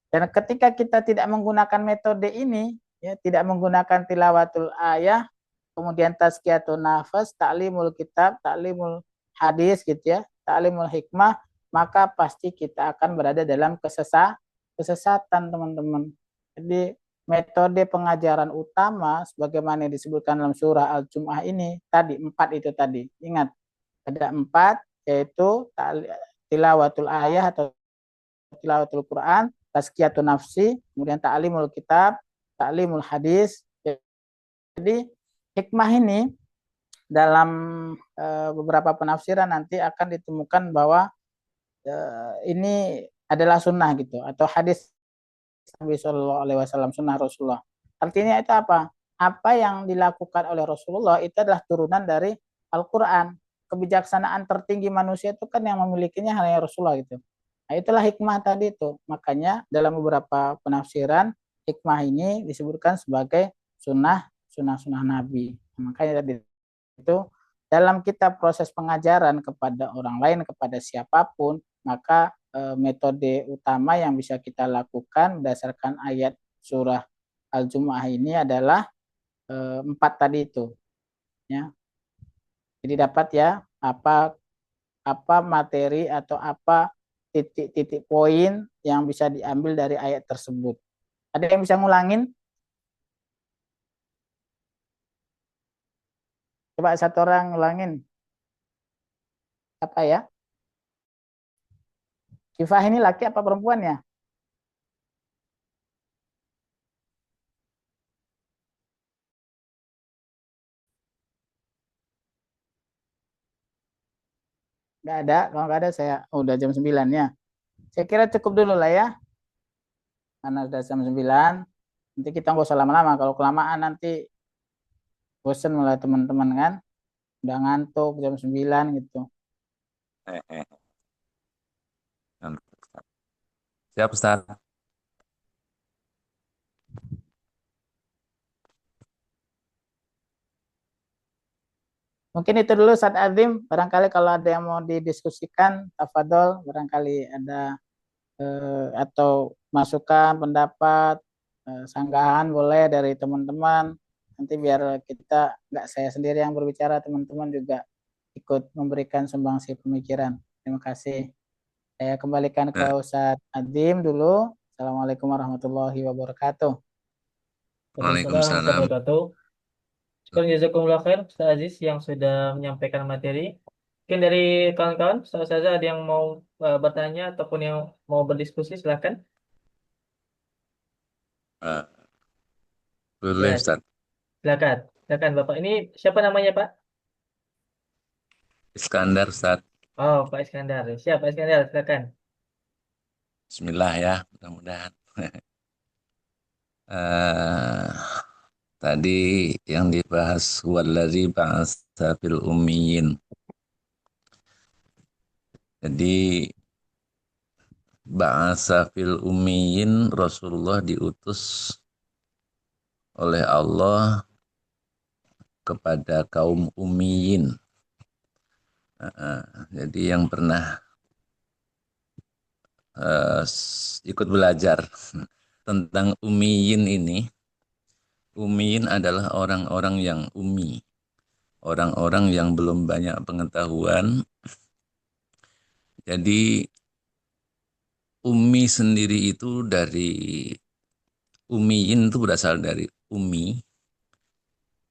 Dan ketika kita tidak menggunakan metode ini, ya, tidak menggunakan tilawatul ayah, kemudian tazkiyatun nafas, taklimul kitab, taklimul hadis gitu ya, taklimul hikmah, maka pasti kita akan berada dalam kesesatan teman-teman. Jadi metode pengajaran utama sebagaimana disebutkan dalam surah Al-Jum'ah ini tadi 4 itu tadi. Ingat, ada 4 yaitu tilawatul ayah atau tilawatul Quran, tazkiyatun nafsi, kemudian ta'limul kitab, ta'limul hadis. Jadi hikmah ini dalam beberapa penafsiran nanti akan ditemukan bahwa ini adalah sunnah gitu atau hadis Nabi Shallallahu Alaihi Wasallam, sunnah Rasulullah. Artinya itu apa? Apa yang dilakukan oleh Rasulullah itu adalah turunan dari Al-Quran. Kebijaksanaan tertinggi manusia itu kan yang memilikinya hanya Rasulullah gitu. Nah, itulah hikmah tadi itu. Makanya dalam beberapa penafsiran hikmah ini disebutkan sebagai sunnah Nabi. Makanya tadi itu dalam kita proses pengajaran kepada orang lain, kepada siapapun, maka metode utama yang bisa kita lakukan berdasarkan ayat surah Al-Jumu'ah ini adalah 4 tadi itu, ya. Jadi dapat ya apa materi atau apa titik-titik poin yang bisa diambil dari ayat tersebut. Ada yang bisa ngulangin? Coba satu orang ngulangin. Apa ya? Kifah ini laki apa perempuan ya? Nggak ada. Kalau nggak ada saya udah jam 9 ya. Saya kira cukup dulu lah ya. Karena sudah jam 9. Nanti kita nggak usah lama-lama. Kalau kelamaan nanti bosen mulai teman-teman kan. Udah ngantuk jam 9 gitu. Siap, Ustaz. Mungkin itu dulu Ustaz Azim. Barangkali kalau ada yang mau didiskusikan, tafadhol. Barangkali ada atau masukan, pendapat, sanggahan boleh dari teman-teman. Nanti biar kita, nggak saya sendiri yang berbicara, teman-teman juga ikut memberikan sumbangsi pemikiran. Terima kasih. Saya kembalikan ke Ustaz Azim dulu. Assalamualaikum warahmatullahi wabarakatuh. Waalaikumsalam warahmatullahi wabarakatuh. Sekarang jazakumullah khair Ustaz Aziz yang sudah menyampaikan materi. Mungkin dari kawan-kawan, Ustaz ada yang mau bertanya ataupun yang mau berdiskusi, silakan. Boleh, Ya, Ustaz. silakan Bapak. Ini siapa namanya Pak? Iskandar, Ustaz. Oh, Pak Iskandar. Siap, Pak Iskandar, silakan. Bismillah ya, mudah-mudahan. Eh, tadi yang dibahas wallazi ba'atsa fil ummiyin. Jadi ba'atsa fil ummiyin, Rasulullah diutus oleh Allah kepada kaum ummiyin. Jadi yang pernah ikut belajar tentang ummiyin ini, ummiyin adalah orang-orang yang ummi, orang-orang yang belum banyak pengetahuan. Jadi ummi sendiri itu dari ummiyin itu berasal dari ummi,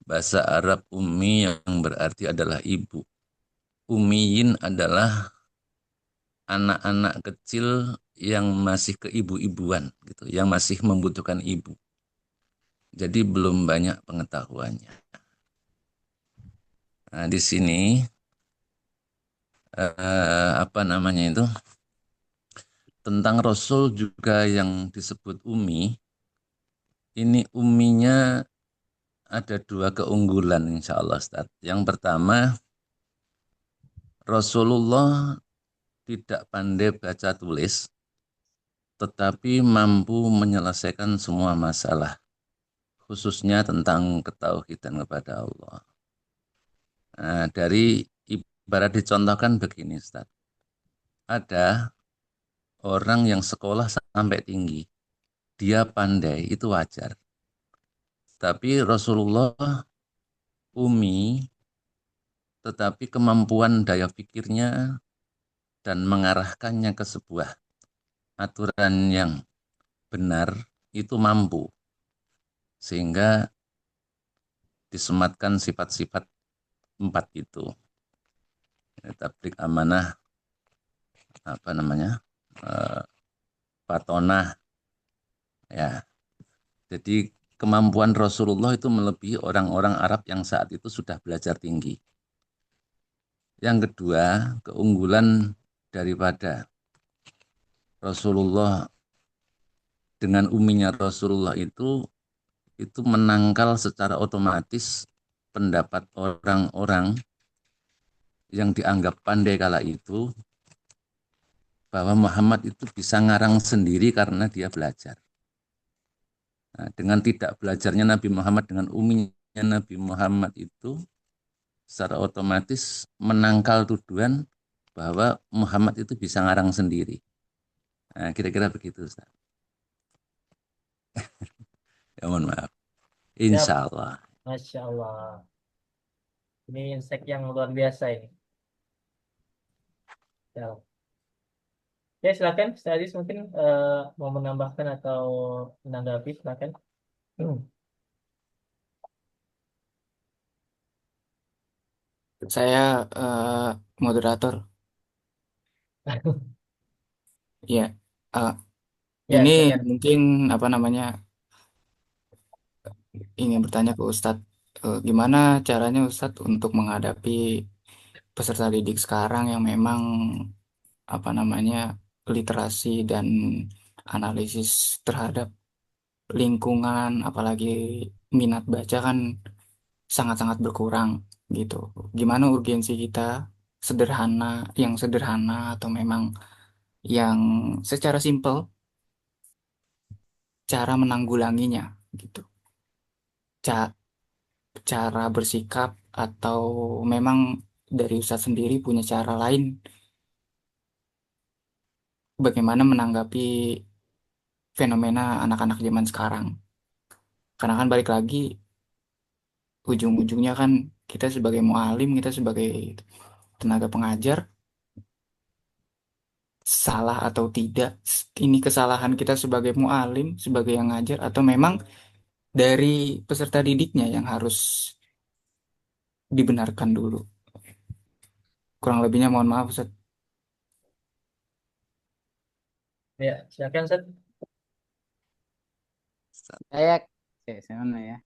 bahasa Arab ummi yang berarti adalah ibu. Ummiyin adalah anak-anak kecil yang masih keibu-ibuan gitu, yang masih membutuhkan ibu. Jadi belum banyak pengetahuannya. Nah, di sini apa namanya itu? Tentang Rasul juga yang disebut Umi. Ini umminya ada dua keunggulan insya Allah, Ustaz. Yang pertama, Rasulullah tidak pandai baca tulis, tetapi mampu menyelesaikan semua masalah, khususnya tentang ketauhidan kepada Allah. Nah, dari ibarat dicontohkan begini, Ustaz. Ada orang yang sekolah sampai tinggi, dia pandai, itu wajar. Tapi Rasulullah umi, tetapi kemampuan daya pikirnya dan mengarahkannya ke sebuah aturan yang benar itu mampu. Sehingga disematkan sifat-sifat 4 itu. Tabligh amanah, apa namanya, patonah, ya. Jadi kemampuan Rasulullah itu melebihi orang-orang Arab yang saat itu sudah belajar tinggi. Yang kedua, keunggulan daripada Rasulullah dengan uminya Rasulullah itu menangkal secara otomatis pendapat orang-orang yang dianggap pandai kala itu bahwa Muhammad itu bisa ngarang sendiri karena dia belajar. Nah, dengan tidak belajarnya Nabi Muhammad dengan uminya Nabi Muhammad itu secara otomatis menangkal tuduhan bahwa Muhammad itu bisa ngarang sendiri. Nah, kira-kira begitu, Ustaz. Ya, mohon maaf. Siap, Insya Allah. Masya Allah. Ini insight yang luar biasa ini. Ya. Ya, silakan, Ustaz Aziz mungkin mau menambahkan atau menanggapi, silakan. Saya moderator. Ya, eh, Ya, ini silakan. mungkin apa namanya ingin bertanya ke Ustadz, gimana caranya Ustadz untuk menghadapi peserta didik sekarang yang memang apa namanya literasi dan analisis terhadap lingkungan, apalagi minat baca kan sangat-sangat berkurang gitu. Gimana urgensi kita sederhana, yang sederhana atau memang yang secara simpel cara menanggulanginya gitu. Ca- Cara bersikap atau memang dari Ustadz sendiri punya cara lain bagaimana menanggapi fenomena anak-anak zaman sekarang. Karena kan balik lagi ujung-ujungnya kan kita sebagai mualim, kita sebagai tenaga pengajar, salah atau tidak, ini kesalahan kita sebagai mualim, sebagai yang ngajar, atau memang dari peserta didiknya yang harus dibenarkan dulu. Kurang lebihnya mohon maaf, Ustaz. Ya, silakan, Ustaz. Saya, mana ya?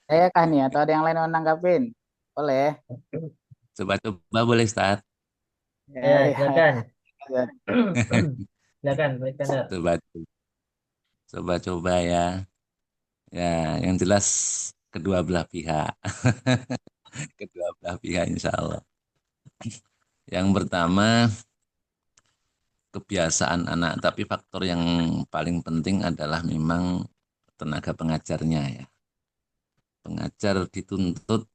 Saya kah nih atau ada yang lain mau nanggapin? Boleh. Coba-coba boleh, Ustaz. Ya, Ya, ya. silakan. Ya. Silakan, Pak Iskandar. Coba ya. Ya, yang jelas kedua belah pihak. Kedua belah pihak insya Allah. Yang pertama, kebiasaan anak. Tapi faktor yang paling penting adalah memang tenaga pengajarnya ya. Pengajar dituntut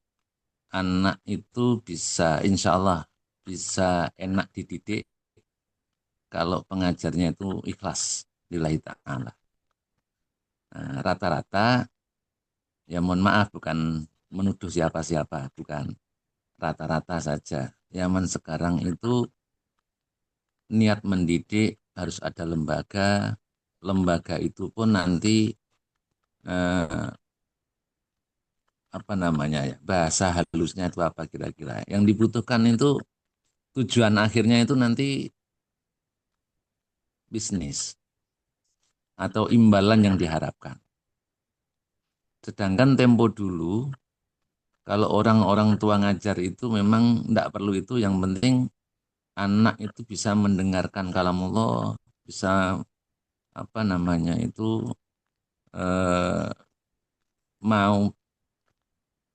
anak itu bisa, insya Allah, bisa enak dididik kalau pengajarnya itu ikhlas lillahi ta'ala. Nah, rata-rata, ya mohon maaf, bukan menuduh siapa-siapa, bukan. Rata-rata saja. Zaman sekarang itu niat mendidik harus ada lembaga. Lembaga itu pun nanti apa namanya ya, bahasa halusnya itu apa kira-kira. Yang dibutuhkan itu tujuan akhirnya itu nanti bisnis atau imbalan yang diharapkan. Sedangkan tempo dulu, kalau orang-orang tua ngajar itu memang tidak perlu itu, yang penting anak itu bisa mendengarkan kalamullah, bisa apa namanya itu mau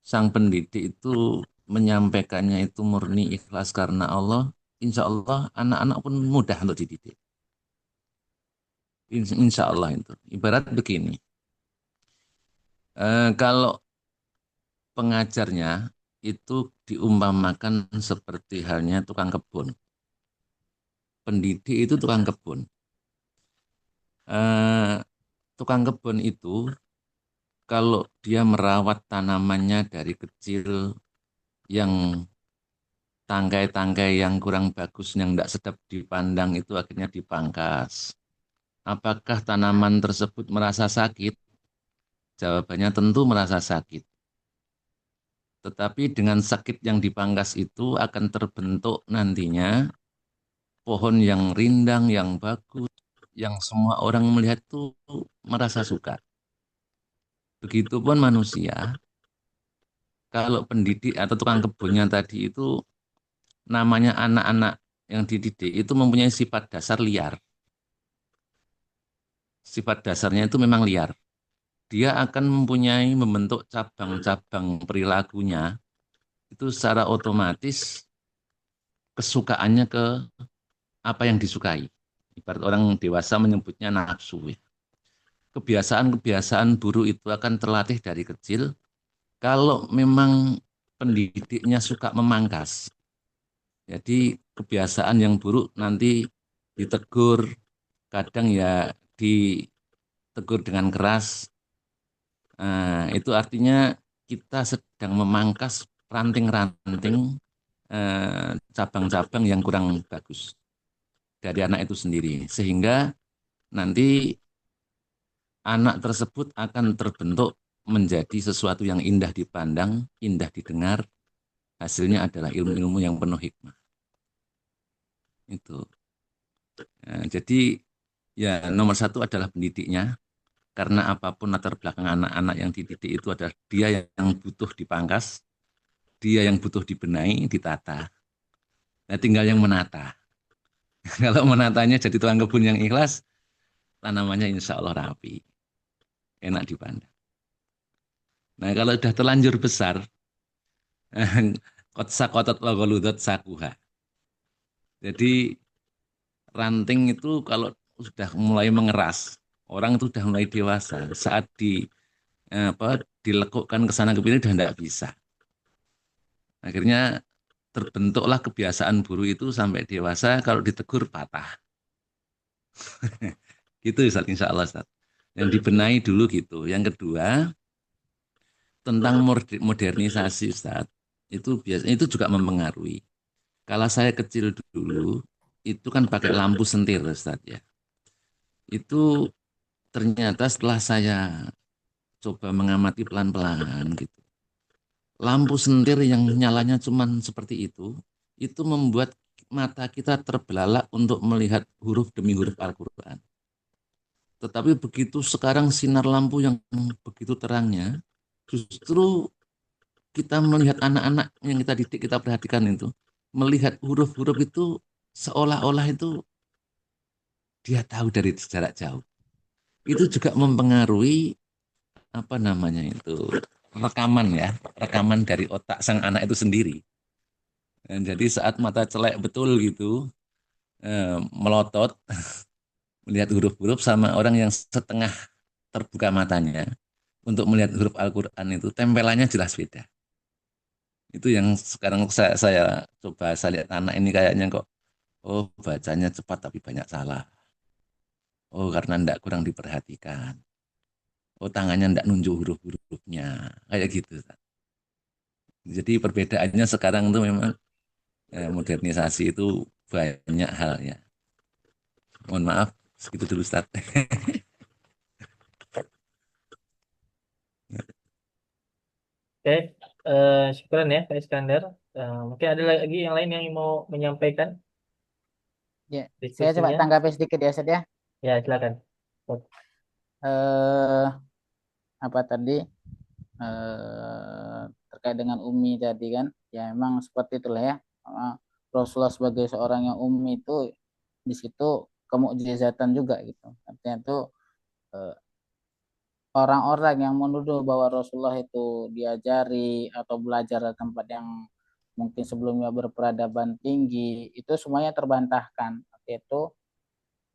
sang pendidik itu menyampaikannya itu murni ikhlas karena Allah, insya Allah anak-anak pun mudah untuk dididik. Insya Allah itu. Ibarat begini, kalau pengajarnya itu diumpamakan seperti halnya tukang kebun. Pendidik itu tukang kebun. Tukang kebun itu kalau dia merawat tanamannya dari kecil, yang tangkai-tangkai yang kurang bagus, yang tidak sedap dipandang itu akhirnya dipangkas. Apakah tanaman tersebut merasa sakit? Jawabannya tentu merasa sakit. Tetapi dengan sakit yang dipangkas itu akan terbentuk nantinya pohon yang rindang, yang bagus, yang semua orang melihat itu merasa suka. Begitupun manusia, kalau pendidik atau tukang kebunnya tadi itu namanya anak-anak yang dididik itu mempunyai sifat dasar liar. Sifat dasarnya itu memang liar. Dia akan membentuk cabang-cabang perilakunya itu secara otomatis kesukaannya ke apa yang disukai. Ibarat orang dewasa menyebutnya nafsu. Kebiasaan-kebiasaan buruk itu akan terlatih dari kecil. Kalau memang pendidiknya suka memangkas, jadi kebiasaan yang buruk nanti ditegur, kadang ya ditegur dengan keras. Nah, itu artinya kita sedang memangkas ranting-ranting cabang-cabang yang kurang bagus dari anak itu sendiri. Sehingga nanti anak tersebut akan terbentuk menjadi sesuatu yang indah dipandang, indah didengar. Hasilnya adalah ilmu-ilmu yang penuh hikmah. Itu. Nah, jadi ya nomor satu adalah pendidiknya. Karena apapun latar belakang anak-anak yang dididik itu adalah dia yang butuh dipangkas, dia yang butuh dibenahi, ditata. Nah, tinggal yang menata. Kalau menatanya jadi tukang kebun yang ikhlas, tanamannya insya Allah rapi, enak dipandang. Nah, kalau sudah terlanjur besar, kot sakotot logoludot sakuha. Jadi ranting itu kalau sudah mulai mengeras, orang itu sudah mulai dewasa, saat dilekukkan ke sana ke sini sudah tidak bisa. Akhirnya terbentuklah kebiasaan buruk itu sampai dewasa, kalau ditegur patah. Gitu Ustaz, insya Allah Ustaz. Yang dibenahi dulu gitu. Yang kedua, tentang modernisasi Ustaz, itu biasanya itu juga mempengaruhi. Kalau saya kecil dulu, itu kan pakai lampu sentir Ustaz ya. Itu ternyata setelah saya coba mengamati pelan-pelan gitu. Lampu sentir yang nyalanya cuman seperti itu membuat mata kita terbelalak untuk melihat huruf demi huruf Al-Quran. Tetapi begitu sekarang sinar lampu yang begitu terangnya, justru kita melihat anak-anak yang kita didik, kita perhatikan itu, melihat huruf-huruf itu seolah-olah itu dia tahu dari jarak jauh. Itu juga mempengaruhi apa namanya itu rekaman dari otak sang anak itu sendiri. Dan jadi saat mata celek betul gitu, melotot melihat huruf-huruf sama orang yang setengah terbuka matanya untuk melihat huruf Al-Quran itu tempelannya jelas beda. Itu yang sekarang saya coba saya lihat anak ini kayaknya kok, oh bacanya cepat tapi banyak salah. Oh karena ndak kurang diperhatikan. Oh tangannya ndak nunjuk huruf-hurufnya. Kayak gitu. Jadi perbedaannya sekarang tuh memang modernisasi itu banyak halnya. Mohon maaf, segitu dulu Ustaz. Oke, syukuran ya Pak Iskandar. Mungkin ada lagi yang lain yang mau menyampaikan Ya, saya coba diskusinya. tanggapi sedikit ya, Ustaz ya. Ya, silakan. Eh, apa tadi terkait dengan Umi tadi kan, ya memang seperti itulah ya. Rasulullah sebagai seorang yang Umi itu di situ kemukjizatan juga gitu. Artinya itu eh, orang-orang yang menuduh bahwa Rasulullah itu diajari atau belajar di tempat yang mungkin sebelumnya berperadaban tinggi, itu semuanya terbantahkan. Itu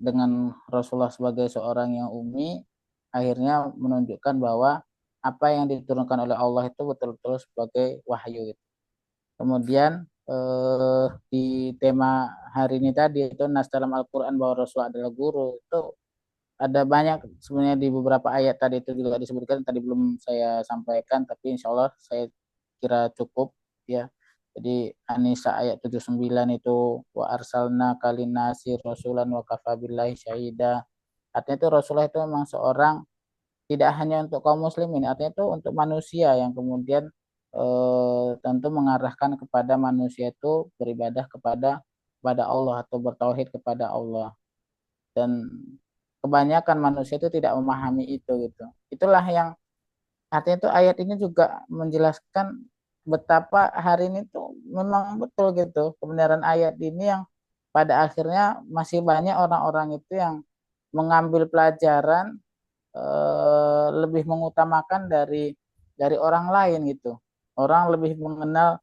dengan Rasulullah sebagai seorang yang umi, akhirnya menunjukkan bahwa apa yang diturunkan oleh Allah itu betul-betul sebagai wahyu gitu. Kemudian di tema hari ini tadi itu nas dalam Al-Quran bahwa Rasulullah adalah guru, itu ada banyak sebenarnya di beberapa ayat tadi itu juga disebutkan, tadi belum saya sampaikan tapi insya Allah saya kira cukup ya. Jadi An-Nisa ayat 79 itu wa arsalna kalinasi rasulan wa kafabillahi syahida. Artinya itu Rasulullah itu memang seorang tidak hanya untuk kaum muslimin, artinya itu untuk manusia yang kemudian tentu mengarahkan kepada manusia itu beribadah kepada Allah atau bertauhid kepada Allah. Dan kebanyakan manusia itu tidak memahami itu gitu. Itulah yang artinya itu ayat ini juga menjelaskan betapa hari ini tuh memang betul gitu kebenaran ayat ini yang pada akhirnya masih banyak orang-orang itu yang mengambil pelajaran lebih mengutamakan dari orang lain gitu. Orang lebih mengenal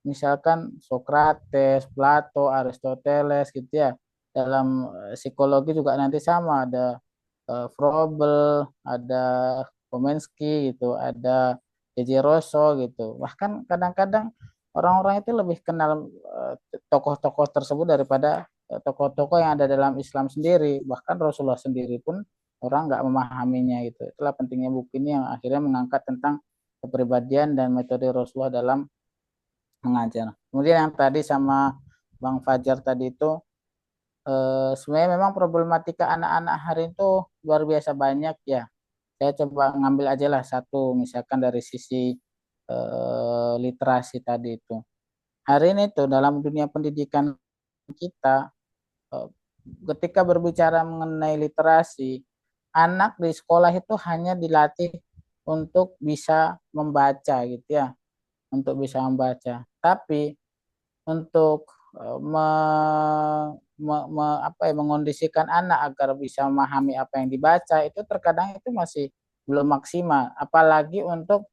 misalkan Socrates, Plato, Aristoteles gitu ya. Dalam psikologi juga nanti sama, ada Froebel, ada Komensky gitu, ada J.J. Rosso gitu. Bahkan kadang-kadang orang-orang itu lebih kenal tokoh-tokoh tersebut daripada tokoh-tokoh yang ada dalam Islam sendiri. Bahkan Rasulullah sendiri pun orang nggak memahaminya gitu. Itulah pentingnya buku ini yang akhirnya mengangkat tentang kepribadian dan metode Rasulullah dalam mengajar. Kemudian yang tadi sama Bang Fajar tadi itu sebenarnya memang problematika anak-anak hari itu luar biasa banyak ya. Saya coba ngambil aja lah satu, misalkan dari sisi literasi tadi itu. Hari ini tuh dalam dunia pendidikan kita, eh, ketika berbicara mengenai literasi, anak di sekolah itu hanya dilatih untuk bisa membaca gitu ya, untuk bisa membaca. Tapi untuk me, mengondisikan anak agar bisa memahami apa yang dibaca itu terkadang itu masih belum maksimal. Apalagi untuk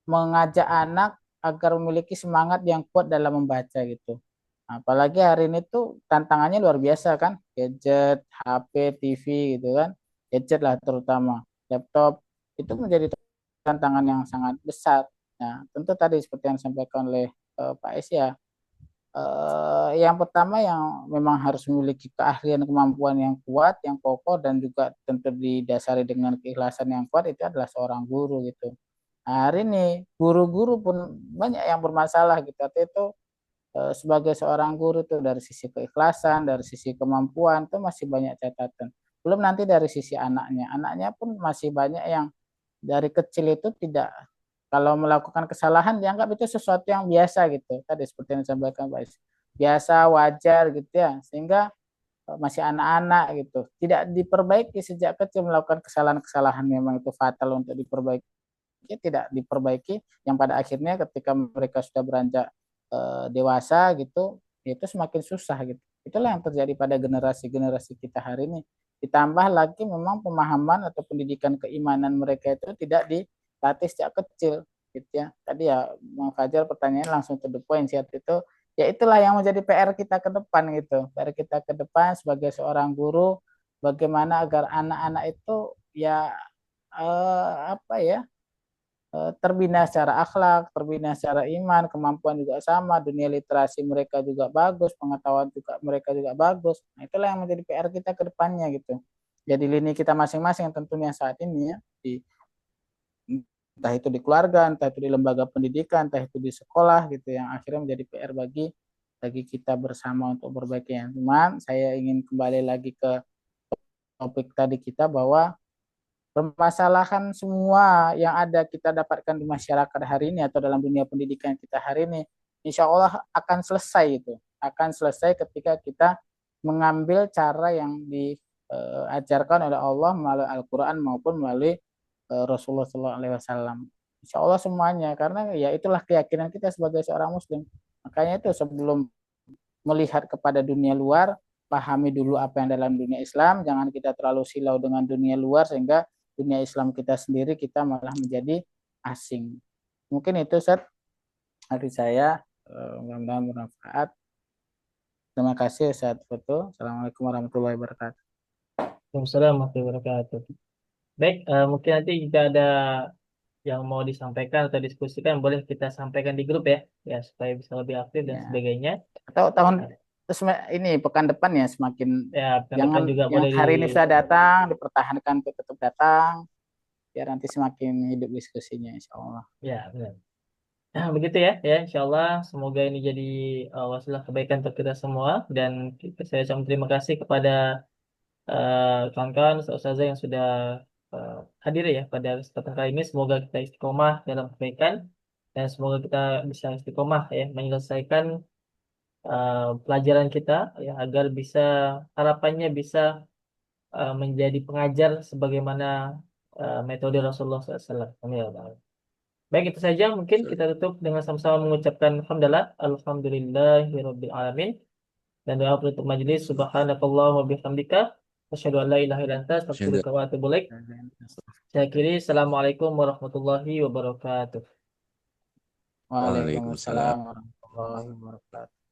mengajak anak agar memiliki semangat yang kuat dalam membaca gitu. Apalagi hari ini tuh tantangannya luar biasa kan, gadget, HP, TV gitu kan, gadget lah terutama, laptop itu menjadi tantangan yang sangat besar. Nah, tentu tadi seperti yang disampaikan oleh Pak Es ya, yang pertama yang memang harus memiliki keahlian kemampuan yang kuat, yang kokoh dan juga tentu didasari dengan keikhlasan yang kuat itu adalah seorang guru gitu. Nah, hari ini guru-guru pun banyak yang bermasalah gitu. Artinya itu sebagai seorang guru itu dari sisi keikhlasan, dari sisi kemampuan itu masih banyak catatan. Belum nanti dari sisi anaknya. Anaknya pun masih banyak yang dari kecil itu tidak, kalau melakukan kesalahan dianggap itu sesuatu yang biasa gitu. Tadi seperti yang disampaikan Pak Is. Biasa, wajar gitu ya. Sehingga masih anak-anak gitu. Tidak diperbaiki sejak kecil, melakukan kesalahan-kesalahan memang itu fatal untuk diperbaiki, tidak diperbaiki, yang pada akhirnya ketika mereka sudah beranjak dewasa gitu, itu semakin susah gitu. Itulah yang terjadi pada generasi-generasi kita hari ini. Ditambah lagi memang pemahaman atau pendidikan keimanan mereka itu tidak dilatih sejak kecil, gitu ya. Tadi ya Bang Fajar pertanyaan langsung to the point saat itu. Ya itulah yang menjadi PR kita ke depan gitu. PR kita ke depan sebagai seorang guru, bagaimana agar anak-anak itu ya apa ya, terbina secara akhlak, terbina secara iman, kemampuan juga sama, dunia literasi mereka juga bagus, pengetahuan juga mereka juga bagus. Nah, itulah yang menjadi PR kita ke depannya gitu. Jadi lini kita masing-masing tentunya saat ini ya, entah itu di keluarga, entah itu di lembaga pendidikan, entah itu di sekolah gitu, yang akhirnya menjadi PR bagi kita bersama untuk berbagi. Cuman saya ingin kembali lagi ke topik tadi kita bahwa permasalahan semua yang ada kita dapatkan di masyarakat hari ini atau dalam dunia pendidikan kita hari ini, insya Allah akan selesai itu. Akan selesai ketika kita mengambil cara yang diajarkan oleh Allah melalui Al-Quran maupun melalui Rasulullah SAW. Insya Allah semuanya, karena ya itulah keyakinan kita sebagai seorang Muslim. Makanya itu sebelum melihat kepada dunia luar, pahami dulu apa yang dalam dunia Islam, jangan kita terlalu silau dengan dunia luar sehingga dunia Islam kita sendiri kita malah menjadi asing. Mungkin itu Ustaz dari saya, mudah-mudahan bermanfaat. Terima kasih Ustaz Foto. Assalamualaikum warahmatullahi wabarakatuh. Waalaikumsalam warahmatullahi wabarakatuh. Baik, mungkin nanti jika ada yang mau disampaikan atau diskusikan, boleh kita sampaikan di grup ya supaya bisa lebih aktif dan Ya. sebagainya. Atau terus ini pekan depan ya semakin Ya, pekan depan jangan juga yang boleh hari ini sudah datang dipertahankan untuk tetap datang biar nanti semakin hidup diskusinya insya Allah. Ya, benar. Nah, begitu ya, insya Allah semoga ini jadi wasilah kebaikan untuk kita semua dan saya ucapkan terima kasih kepada kawan-kawan ustazah yang sudah hadir ya pada kesempatan kali ini. Semoga kita istiqomah dalam kebaikan dan semoga kita bisa istiqomah ya menyelesaikan pelajaran kita ya agar bisa harapannya bisa menjadi pengajar sebagaimana metode Rasulullah SAW. Amin ya rabbal alamin. Baik, itu saja mungkin kita tutup dengan sama-sama mengucapkan alhamdulillahirabbil alamin dan doa penutup majelis subhanakallahumma bihamdika asyhadu an la ilaha illa anta astaghfiruka wa atubu ilaik. Saya akhiri assalamualaikum warahmatullahi wabarakatuh. Waalaikumsalam warahmatullahi wabarakatuh.